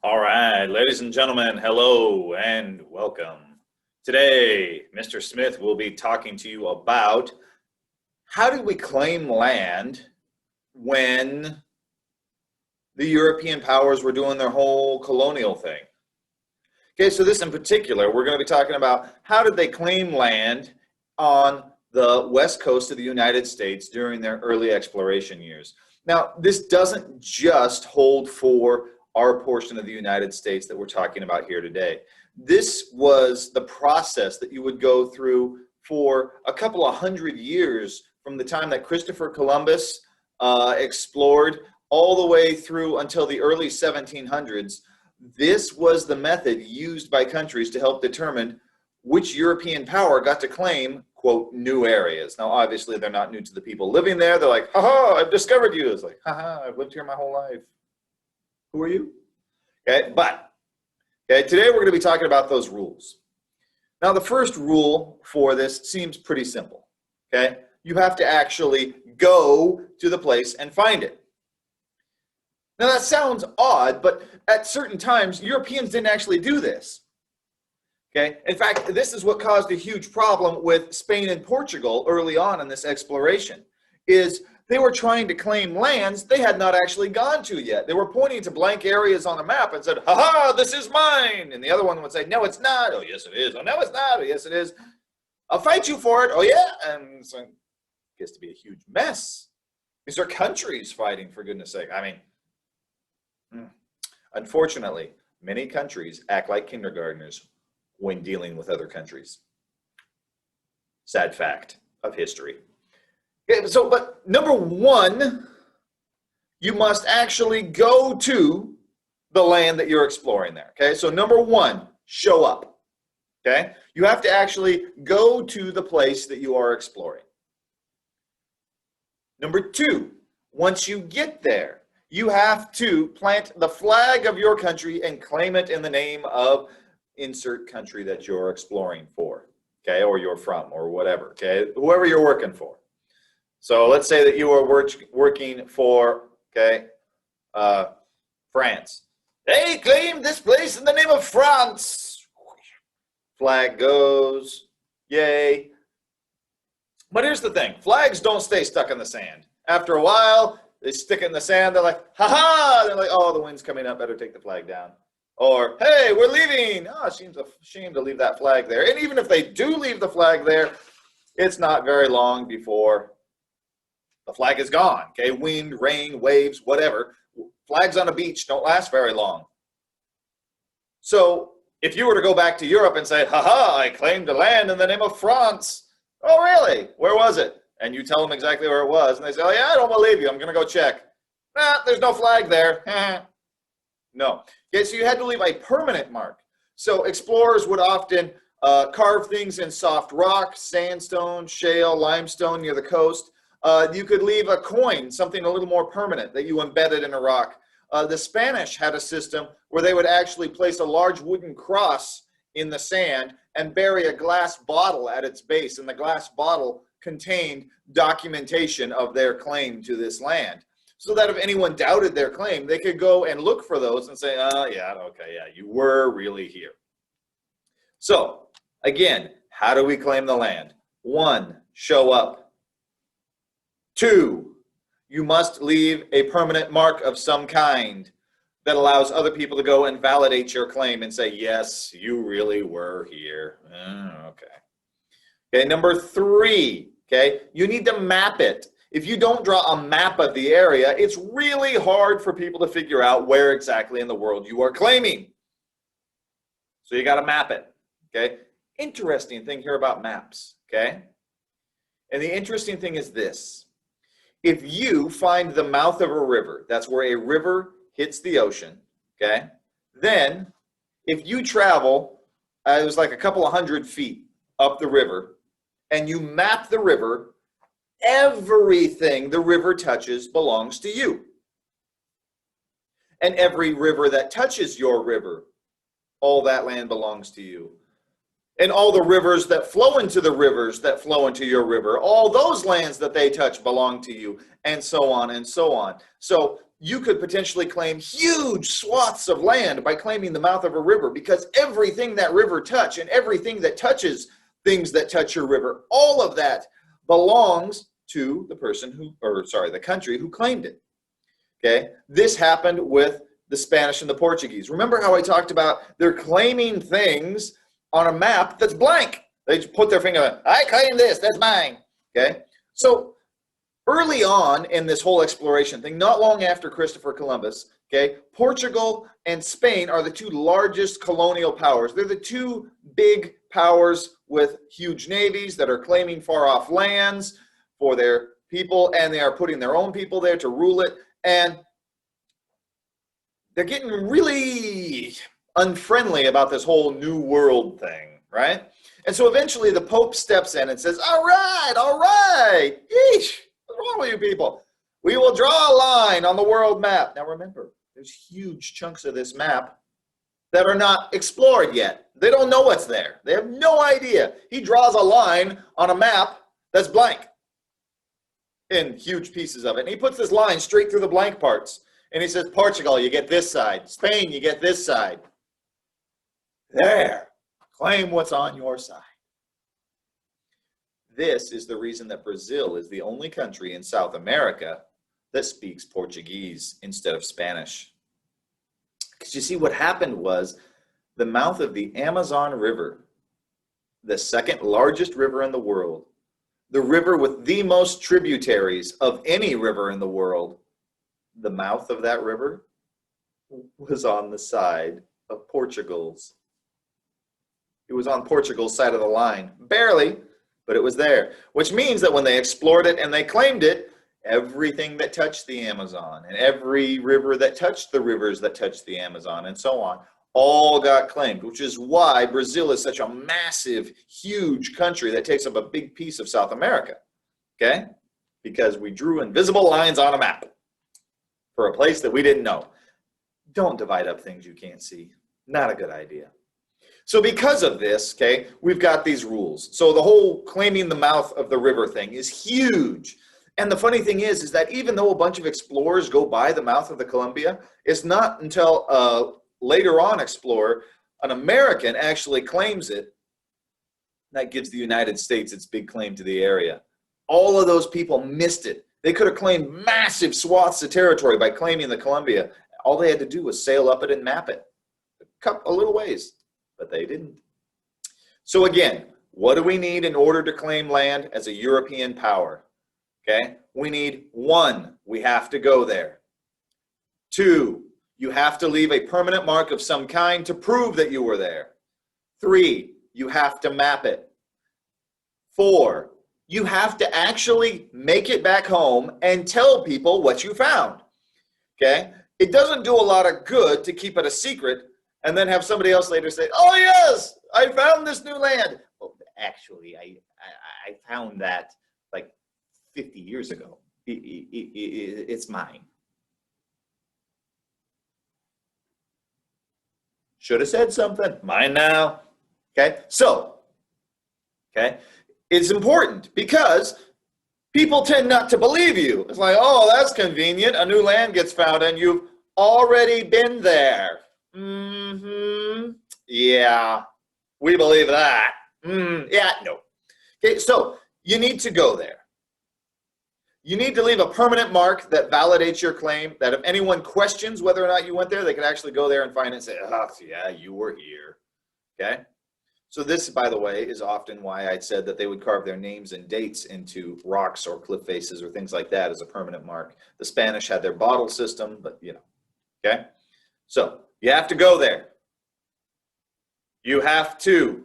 All right, ladies and gentlemen, hello and welcome. Today, Mr. Smith will be talking to you about how did we claim land when the European powers were doing their whole colonial thing. Okay, so this in particular, we're going to be talking about how did they claim land on the west coast of the United States during their early exploration years. Now, this doesn't just hold for our portion of the United States that we're talking about here today. This was the process that you would go through for a couple of hundred years from the time that Christopher Columbus explored all the way through until the early 1700s. This was the method used by countries to help determine which European power got to claim, quote, new areas. Now, obviously, they're not new to the people living there. They're like, ha, I've discovered you. It's like, ha, I've lived here my whole life. Who are you? Okay, today we're going to be talking about those rules. Now, the first rule for this seems pretty simple, okay? You have to actually go to the place and find it. Now, that sounds odd, but at certain times, Europeans didn't actually do this, okay? In fact, this is what caused a huge problem with Spain and Portugal early on in this exploration, is they were trying to claim lands they had not actually gone to yet. They were pointing to blank areas on a map and said, ha, this is mine. And the other one would say, no, it's not. Oh, yes, it is. Oh, no, it's not. Oh, yes, it is. I'll fight you for it. Oh, yeah. And so it gets to be a huge mess. These are countries fighting, for goodness sake. I mean, unfortunately, many countries act like kindergartners when dealing with other countries. Sad fact of history. Okay, but number one, you must actually go to the land that you're exploring there. Okay, so number one, show up. Okay, you have to actually go to the place that you are exploring. Number two, once you get there, you have to plant the flag of your country and claim it in the name of insert country that you're exploring for. Okay, or you're from, or whatever. Okay, whoever you're working for. So let's say that you are working for, France. They claim this place in the name of France. Flag goes, yay. But here's the thing, flags don't stay stuck in the sand. After a while, they stick it in the sand, they're like, ha-ha! They're like, oh, the wind's coming up, better take the flag down. Or, hey, we're leaving. Oh, it seems a shame to leave that flag there. And even if they do leave the flag there, it's not very long before the flag is gone, okay? Wind, rain, waves, whatever. Flags on a beach don't last very long. So if you were to go back to Europe and say, ha-ha, I claimed the land in the name of France. Oh, really? Where was it? And you tell them exactly where it was. And they say, oh, yeah, I don't believe you. I'm going to go check. Nah, there's no flag there. No. Okay, so you had to leave a permanent mark. So explorers would often carve things in soft rock, sandstone, shale, limestone near the coast. You could leave a coin, something a little more permanent that you embedded in a rock. The Spanish had a system where they would actually place a large wooden cross in the sand and bury a glass bottle at its base. And the glass bottle contained documentation of their claim to this land. So that if anyone doubted their claim, they could go and look for those and say, oh, yeah, okay, yeah, you were really here. So, again, how do we claim the land? One, show up. Two, you must leave a permanent mark of some kind that allows other people to go and validate your claim and say, yes, you really were here. Okay, number three, okay, you need to map it. If you don't draw a map of the area, it's really hard for people to figure out where exactly in the world you are claiming. So you got to map it, okay? Interesting thing here about maps, okay? And the interesting thing is this. If you find the mouth of a river, that's where a river hits the ocean, okay? Then if you travel, it was like a couple of 100 feet up the river, and you map the river, everything the river touches belongs to you. And every river that touches your river, all that land belongs to you. And all the rivers that flow into the rivers that flow into your river, all those lands that they touch belong to you, and so on and so on. So you could potentially claim huge swaths of land by claiming the mouth of a river, because everything that river touch and everything that touches things that touch your river, all of that belongs to the person who, or sorry, the country who claimed it. Okay, this happened with the Spanish and the Portuguese. Remember how I talked about they're claiming things on a map that's blank. They just put their finger on, I claim this, that's mine. Okay, so early on in this whole exploration thing, not long after Christopher Columbus, okay, Portugal and Spain are the two largest colonial powers. They're the two big powers with huge navies that are claiming far off lands for their people, and they are putting their own people there to rule it. And they're getting really unfriendly about this whole new world thing, right? And so eventually the Pope steps in and says, all right, yeesh, what's wrong with you people? We will draw a line on the world map. Now remember, there's huge chunks of this map that are not explored yet. They don't know what's there. They have no idea. He draws a line on a map that's blank in huge pieces of it. And he puts this line straight through the blank parts. And he says, Portugal, you get this side. Spain, you get this side. There. Claim what's on your side. This is the reason that Brazil is the only country in South America that speaks Portuguese instead of Spanish. Because you see, what happened was the mouth of the Amazon River, the second largest river in the world, the river with the most tributaries of any river in the world, the mouth of that river was on the side of Portugal's. It was on Portugal's side of the line. Barely, but it was there. Which means that when they explored it and they claimed it, everything that touched the Amazon and every river that touched the rivers that touched the Amazon and so on, all got claimed, which is why Brazil is such a massive, huge country that takes up a big piece of South America, okay? Because we drew invisible lines on a map for a place that we didn't know. Don't divide up things you can't see. Not a good idea. So because of this, okay, we've got these rules. So the whole claiming the mouth of the river thing is huge. And the funny thing is that even though a bunch of explorers go by the mouth of the Columbia, it's not until later on explorer, an American actually claims it. That gives the United States its big claim to the area. All of those people missed it. They could have claimed massive swaths of territory by claiming the Columbia. All they had to do was sail up it and map it. A little ways, but they didn't. So again, what do we need in order to claim land as a European power? Okay, we need 1, we have to go there. 2, you have to leave a permanent mark of some kind to prove that you were there. 3, you have to map it. 4, you have to actually make it back home and tell people what you found. Okay, it doesn't do a lot of good to keep it a secret and then have somebody else later say, oh yes, I found this new land. Well, actually, I found that like 50 years ago. It's mine. Should have said something. Mine now. Okay, so, okay, it's important because people tend not to believe you. It's like, oh, that's convenient. A new land gets found and you've already been there. Yeah, we believe that. Yeah, no. Okay, so you need to go there. You need to leave a permanent mark that validates your claim, that if anyone questions whether or not you went there, they can actually go there and find it and say, oh, yeah, you were here. Okay? So this, by the way, is often why I said that they would carve their names and dates into rocks or cliff faces or things like that as a permanent mark. The Spanish had their bottle system, but you know. Okay? So you have to go there. You have to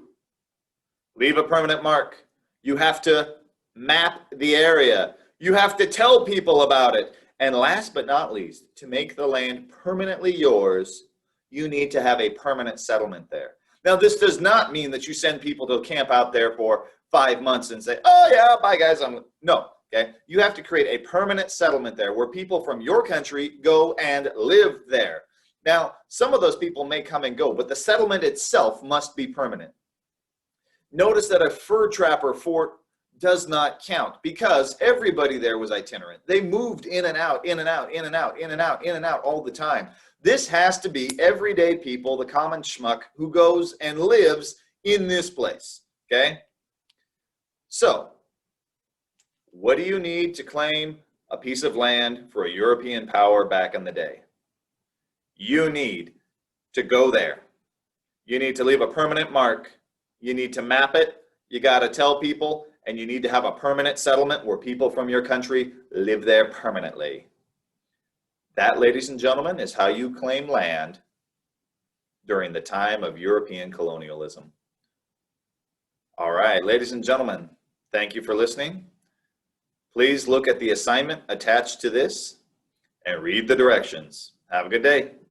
leave a permanent mark. You have to map the area. You have to tell people about it. And last but not least, to make the land permanently yours, you need to have a permanent settlement there. Now, this does not mean that you send people to camp out there for 5 months and say, oh yeah, bye guys. No, okay? You have to create a permanent settlement there where people from your country go and live there. Now, some of those people may come and go, but the settlement itself must be permanent. Notice that a fur trapper fort does not count because everybody there was itinerant. They moved in and out, in and out, in and out, in and out, in and out all the time. This has to be everyday people, the common schmuck who goes and lives in this place, okay? So, what do you need to claim a piece of land for a European power back in the day? You need to go there. You need to leave a permanent mark. You need to map it. You got to tell people, and you need to have a permanent settlement where people from your country live there permanently. That, ladies and gentlemen, is how you claim land during the time of European colonialism. All right, ladies and gentlemen, thank you for listening. Please look at the assignment attached to this and read the directions. Have a good day.